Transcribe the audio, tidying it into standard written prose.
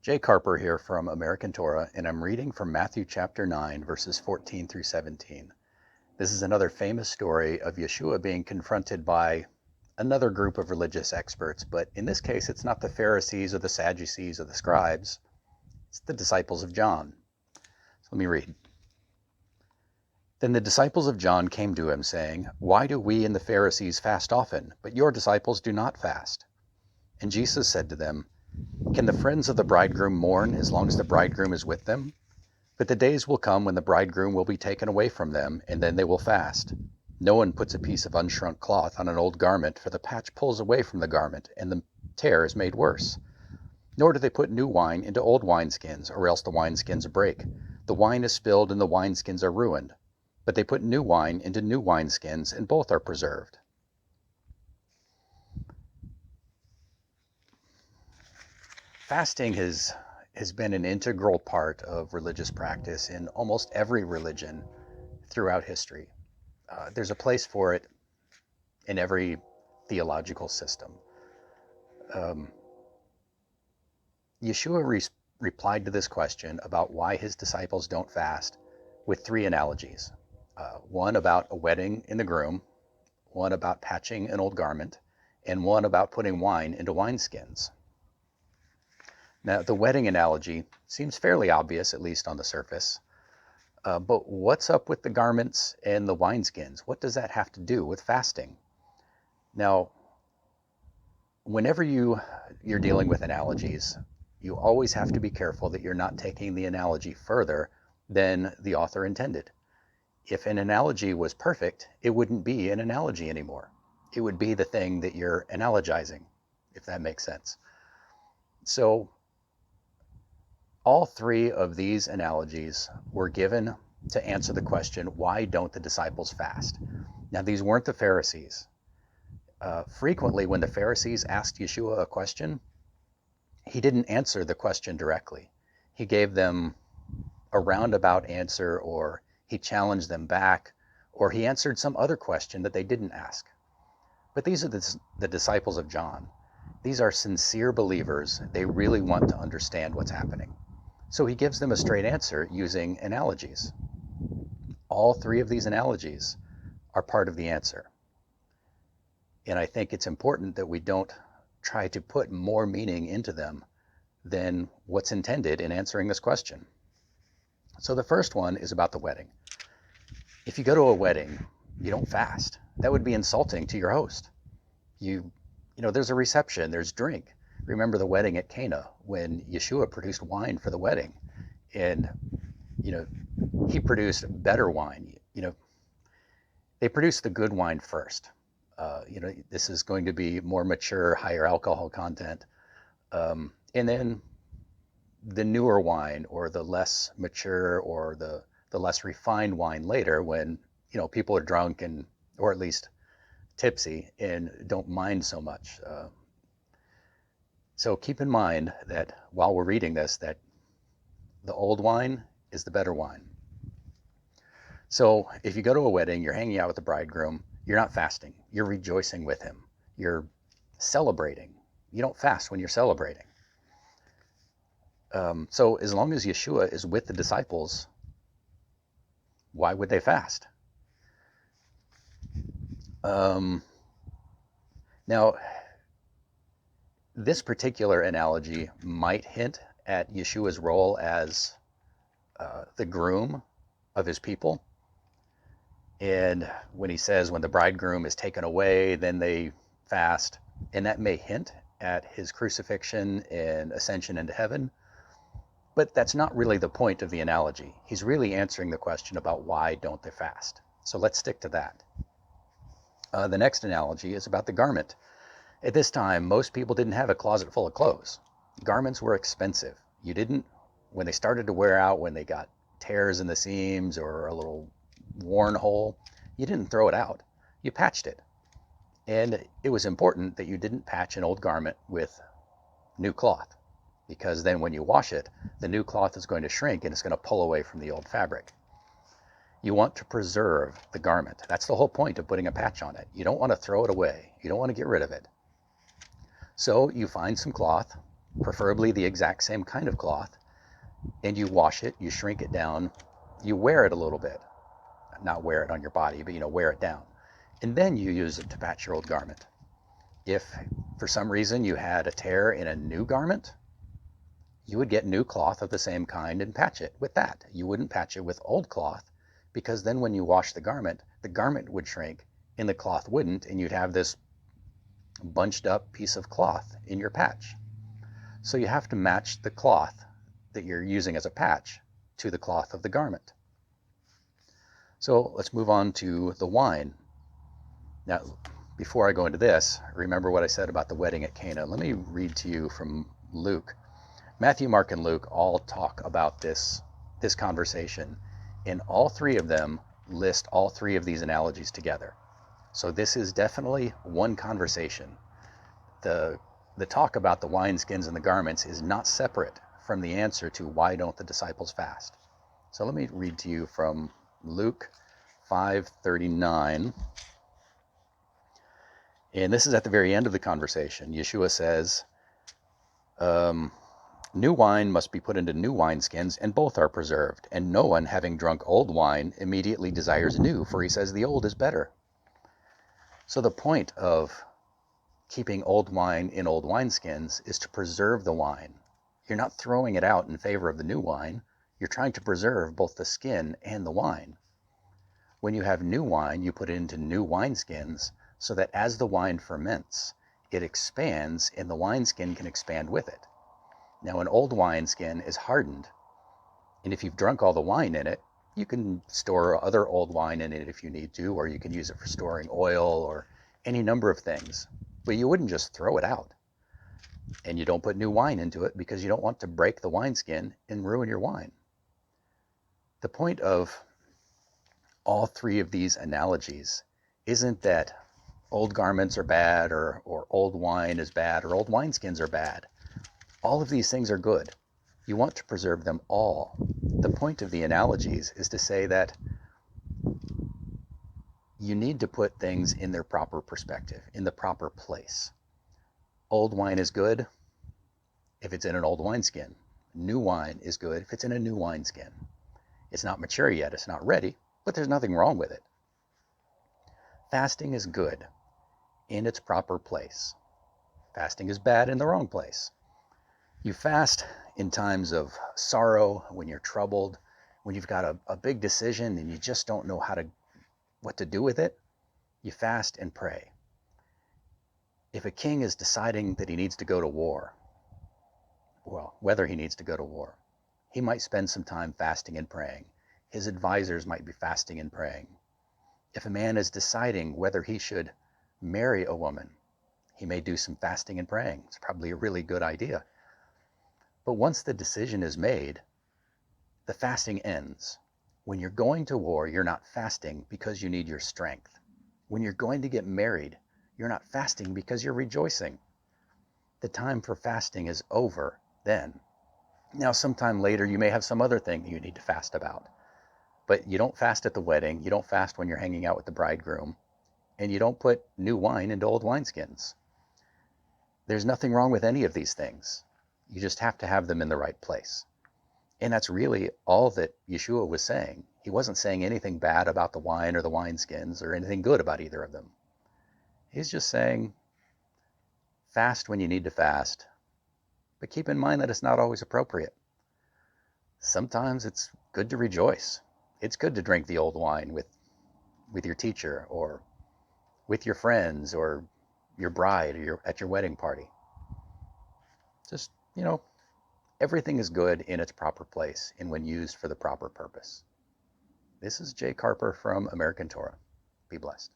Jay Carper here from American Torah, and I'm reading from Matthew chapter 9, verses 14 through 17. This is another famous story of Yeshua being confronted by another group of religious experts, but in this case, it's not the Pharisees or the Sadducees or the scribes. It's the disciples of John. So let me read. Then the disciples of John came to him, saying, "Why do we and the Pharisees fast often, but your disciples do not fast?" And Jesus said to them, "Can the friends of the bridegroom mourn as long as the bridegroom is with them? But the days will come when the bridegroom will be taken away from them, and then they will fast. No one puts a piece of unshrunk cloth on an old garment, for the patch pulls away from the garment, and the tear is made worse. Nor do they put new wine into old wineskins, or else the wineskins break. The wine is spilled, and the wineskins are ruined. But they put new wine into new wineskins, and both are preserved." Fasting has been an integral part of religious practice in almost every religion throughout history. There's a place for it in every theological system. Yeshua replied to this question about why his disciples don't fast with three analogies. One about a wedding in the groom, one about patching an old garment, and one about putting wine into wineskins. Now, the wedding analogy seems fairly obvious, at least on the surface. But what's up with the garments and the wineskins? What does that have to do with fasting? Now, whenever you're dealing with analogies, you always have to be careful that you're not taking the analogy further than the author intended. If an analogy was perfect, it wouldn't be an analogy anymore. It would be the thing that you're analogizing, if that makes sense. So, all three of these analogies were given to answer the question, why don't the disciples fast? Now, these weren't the Pharisees. Frequently, when the Pharisees asked Yeshua a question, he didn't answer the question directly. He gave them a roundabout answer, or he challenged them back, or he answered some other question that they didn't ask. But these are the disciples of John. These are sincere believers. They really want to understand what's happening. So he gives them a straight answer using analogies. All three of these analogies are part of the answer. And I think it's important that we don't try to put more meaning into them than what's intended in answering this question. So the first one is about the wedding. If you go to a wedding, you don't fast. That would be insulting to your host. You know, there's a reception, there's drink. Remember the wedding at Cana when Yeshua produced wine for the wedding, and he produced better wine. They produced the good wine first. This is going to be more mature, higher alcohol content, and then the newer wine, or the less mature, or the less refined wine later, when people are drunk or at least tipsy and don't mind so much. So keep in mind that while we're reading this, that the old wine is the better wine. So if you go to a wedding, you're hanging out with the bridegroom, you're not fasting, you're rejoicing with him, you're celebrating. You don't fast when you're celebrating. So as long as Yeshua is with the disciples, why would they fast? Now, this particular analogy might hint at Yeshua's role as the groom of his people. And when he says when the bridegroom is taken away, then they fast. And that may hint at his crucifixion and ascension into heaven. But that's not really the point of the analogy. He's really answering the question about why don't they fast. So let's stick to that. The next analogy is about the garment. At this time, most people didn't have a closet full of clothes. Garments were expensive. When they started to wear out, when they got tears in the seams or a little worn hole, you didn't throw it out. You patched it. And it was important that you didn't patch an old garment with new cloth, because then when you wash it, the new cloth is going to shrink and it's going to pull away from the old fabric. You want to preserve the garment. That's the whole point of putting a patch on it. You don't want to throw it away. You don't want to get rid of it. So you find some cloth, preferably the exact same kind of cloth, and you wash it, you shrink it down, you wear it a little bit. Not wear it on your body, but wear it down. And then you use it to patch your old garment. If for some reason you had a tear in a new garment, you would get new cloth of the same kind and patch it with that. You wouldn't patch it with old cloth, because then when you wash the garment would shrink and the cloth wouldn't, and you'd have this bunched up piece of cloth in your patch. So you have to match the cloth that you're using as a patch to the cloth of the garment. So let's move on to the wine. Now, before I go into this, remember what I said about the wedding at Cana. Let me read to you from Luke. Matthew, Mark, and Luke all talk about this conversation, and all three of them list all three of these analogies together. So this is definitely one conversation. The talk about the wineskins and the garments is not separate from the answer to why don't the disciples fast. So let me read to you from Luke 5:39. And this is at the very end of the conversation. Yeshua says, new wine must be put into new wineskins, and both are preserved. And no one, having drunk old wine, immediately desires new, for he says the old is better. So the point of keeping old wine in old wineskins is to preserve the wine. You're not throwing it out in favor of the new wine. You're trying to preserve both the skin and the wine. When you have new wine, you put it into new wineskins so that as the wine ferments, it expands and the wineskin can expand with it. Now, an old wineskin is hardened, and if you've drunk all the wine in it, you can store other old wine in it if you need to, or you can use it for storing oil or any number of things. But you wouldn't just throw it out. And you don't put new wine into it because you don't want to break the wineskin and ruin your wine. The point of all three of these analogies isn't that old garments are bad or old wine is bad or old wineskins are bad. All of these things are good. You want to preserve them all. The point of the analogies is to say that you need to put things in their proper perspective, in the proper place. Old wine is good if it's in an old wineskin. New wine is good if it's in a new wineskin. It's not mature yet, it's not ready, but there's nothing wrong with it. Fasting is good in its proper place. Fasting is bad in the wrong place. You fast in times of sorrow, when you're troubled, when you've got a big decision and you just don't know what to do with it. You fast and pray. If a king is deciding that he needs to go to war, well, whether he needs to go to war, he might spend some time fasting and praying. His advisors might be fasting and praying. If a man is deciding whether he should marry a woman, he may do some fasting and praying. It's probably a really good idea. But once the decision is made, the fasting ends. When you're going to war, you're not fasting because you need your strength. When you're going to get married, you're not fasting because you're rejoicing. The time for fasting is over then. Now, sometime later, you may have some other thing you need to fast about. But you don't fast at the wedding, you don't fast when you're hanging out with the bridegroom, and you don't put new wine into old wineskins. There's nothing wrong with any of these things. You just have to have them in the right place. And that's really all that Yeshua was saying. He wasn't saying anything bad about the wine or the wineskins or anything good about either of them. He's just saying, fast when you need to fast, but keep in mind that it's not always appropriate. Sometimes it's good to rejoice. It's good to drink the old wine with your teacher or with your friends or your bride or at your wedding party. Just, everything is good in its proper place and when used for the proper purpose. This is Jay Carper from American Torah. Be blessed.